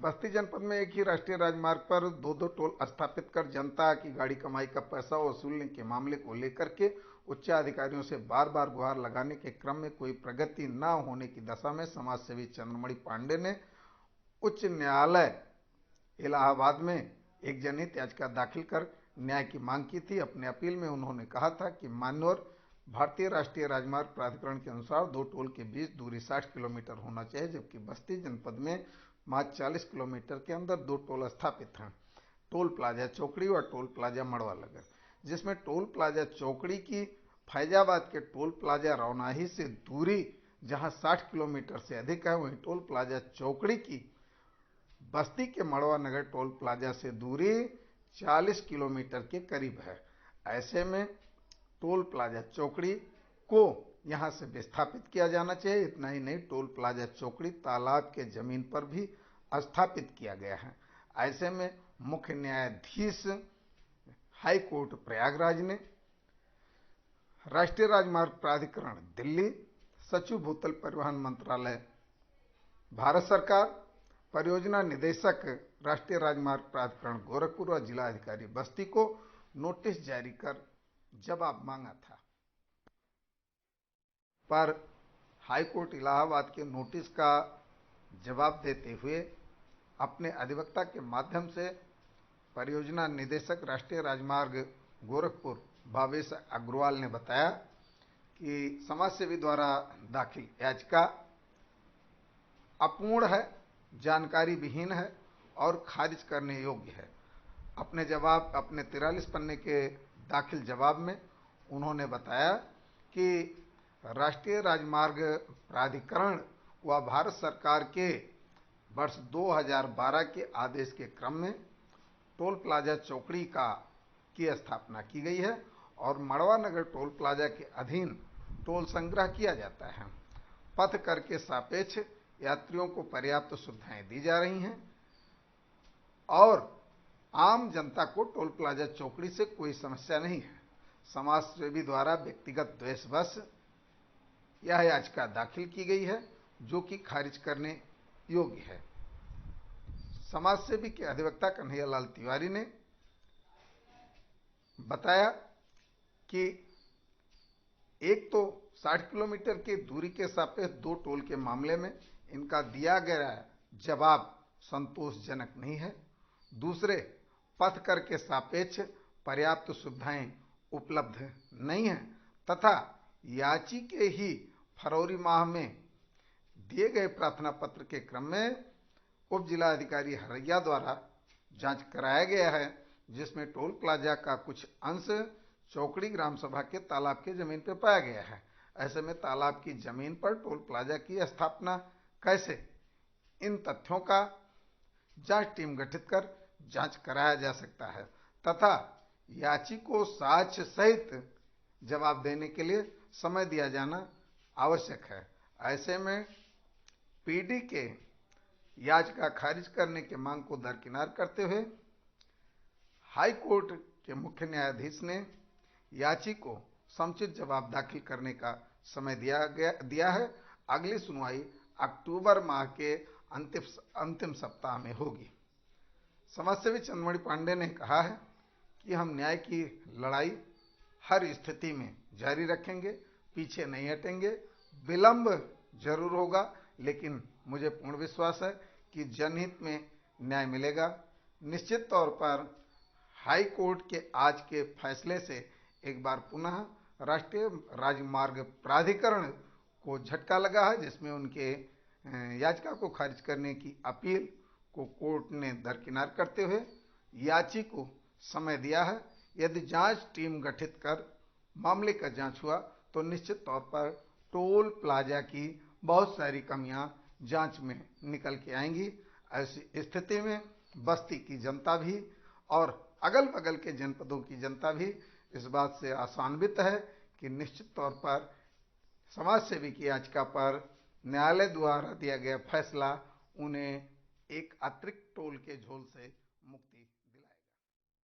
बस्ती जनपद में एक ही राष्ट्रीय राजमार्ग पर दो दो टोल स्थापित कर जनता की गाड़ी कमाई का पैसा वसूलने के मामले को लेकर के उच्च अधिकारियों से बार बार गुहार लगाने के क्रम में कोई प्रगति न होने की दशा में समाजसेवी चंद्रमणि पांडे ने उच्च न्यायालय इलाहाबाद में एक जनहित याचिका दाखिल कर न्याय की मांग की थी। अपने अपील में उन्होंने कहा था कि मान्यवर भारतीय राष्ट्रीय राजमार्ग प्राधिकरण के अनुसार दो टोल के बीच दूरी 60 किलोमीटर होना चाहिए, जबकि बस्ती जनपद में मात्र 40 किलोमीटर के अंदर दो टोल स्थापित हैं, टोल प्लाजा चौकड़ी और टोल प्लाजा मड़वा लगर, जिसमें टोल प्लाजा चौकड़ी की फैजाबाद के टोल प्लाजा रौनाही से दूरी जहां 60 किलोमीटर से अधिक है, वहीं टोल प्लाजा चौकड़ी की बस्ती के मड़वा नगर टोल प्लाजा से दूरी 40 किलोमीटर के करीब है। ऐसे में टोल प्लाजा चौकड़ी को यहां से विस्थापित किया जाना चाहिए। इतना ही नहीं, टोल प्लाजा चौकड़ी तालाब के जमीन पर भी स्थापित किया गया है। ऐसे में मुख्य न्यायाधीश हाई कोर्ट प्रयागराज ने राष्ट्रीय राजमार्ग प्राधिकरण दिल्ली, सचिव भूतल परिवहन मंत्रालय भारत सरकार, परियोजना निदेशक राष्ट्रीय राजमार्ग प्राधिकरण गोरखपुर और जिला अधिकारी बस्ती को नोटिस जारी कर जवाब मांगा था, पर हाईकोर्ट इलाहाबाद के नोटिस का जवाब देते हुए अपने अधिवक्ता के माध्यम से परियोजना निदेशक राष्ट्रीय राजमार्ग गोरखपुर भावेश अग्रवाल ने बताया कि समाजसेवी द्वारा दाखिल याचिका अपूर्ण है, जानकारी विहीन है और खारिज करने योग्य है। अपने 43 पन्ने के दाखिल जवाब में उन्होंने बताया कि राष्ट्रीय राजमार्ग प्राधिकरण व भारत सरकार के वर्ष 2012 के आदेश के क्रम में टोल प्लाजा चौकड़ी की स्थापना की गई है और मड़वा नगर टोल प्लाजा के अधीन टोल संग्रह किया जाता है। पथ कर के सापेक्ष यात्रियों को पर्याप्त सुविधाएं दी जा रही हैं और आम जनता को टोल प्लाजा चौकड़ी से कोई समस्या नहीं है। समाजसेवी द्वारा व्यक्तिगत द्वेषवश यह याचिका दाखिल की गई है, जो कि खारिज करने योग्य है। समाजसेवी के अधिवक्ता कन्हैयालाल तिवारी ने बताया कि एक तो 60 किलोमीटर की दूरी के सापेक्ष दो टोल के मामले में इनका दिया गया जवाब संतोषजनक नहीं है। दूसरे, पथ कर के सापेक्ष पर्याप्त सुविधाएं उपलब्ध नहीं है तथा याची के ही फरवरी माह में दिए गए प्रार्थना पत्र के क्रम में उप जिलाधिकारी हरैया द्वारा जांच कराया गया है, जिसमें टोल प्लाजा का कुछ अंश चौकड़ी ग्राम सभा के तालाब की जमीन पर पाया गया है। ऐसे में तालाब की जमीन पर टोल प्लाजा की स्थापना कैसे, इन तथ्यों का जांच टीम गठित कर जांच कराया जा सकता है तथा याची को साक्ष्य सहित जवाब देने के लिए समय दिया जाना आवश्यक है। ऐसे में पीडी के याचिका खारिज करने की मांग को दरकिनार करते हुए हाई कोर्ट के मुख्य न्यायाधीश ने याची को समुचित जवाब दाखिल करने का समय दिया है। अगली सुनवाई अक्टूबर माह के अंतिम सप्ताह में होगी। समाजसेवी चंद्रमणि पांडे ने कहा है कि हम न्याय की लड़ाई हर स्थिति में जारी रखेंगे, पीछे नहीं हटेंगे। विलंब जरूर होगा, लेकिन मुझे पूर्ण विश्वास है कि जनहित में न्याय मिलेगा। निश्चित तौर पर हाई कोर्ट के आज के फैसले से एक बार पुनः राष्ट्रीय राजमार्ग प्राधिकरण को झटका लगा है, जिसमें उनके याचिका को खारिज करने की अपील को कोर्ट ने दरकिनार करते हुए याची को समय दिया है। यदि जांच टीम गठित कर मामले का जांच हुआ तो निश्चित तौर पर टोल प्लाजा की बहुत सारी कमियां जांच में निकल के आएंगी। ऐसी स्थिति में बस्ती की जनता भी और अगल बगल के जनपदों की जनता भी इस बात से आशान्वित है कि निश्चित तौर पर समाजसेवी की याचिका पर न्यायालय द्वारा दिया गया फैसला उन्हें एक अतिरिक्त टोल के झोल से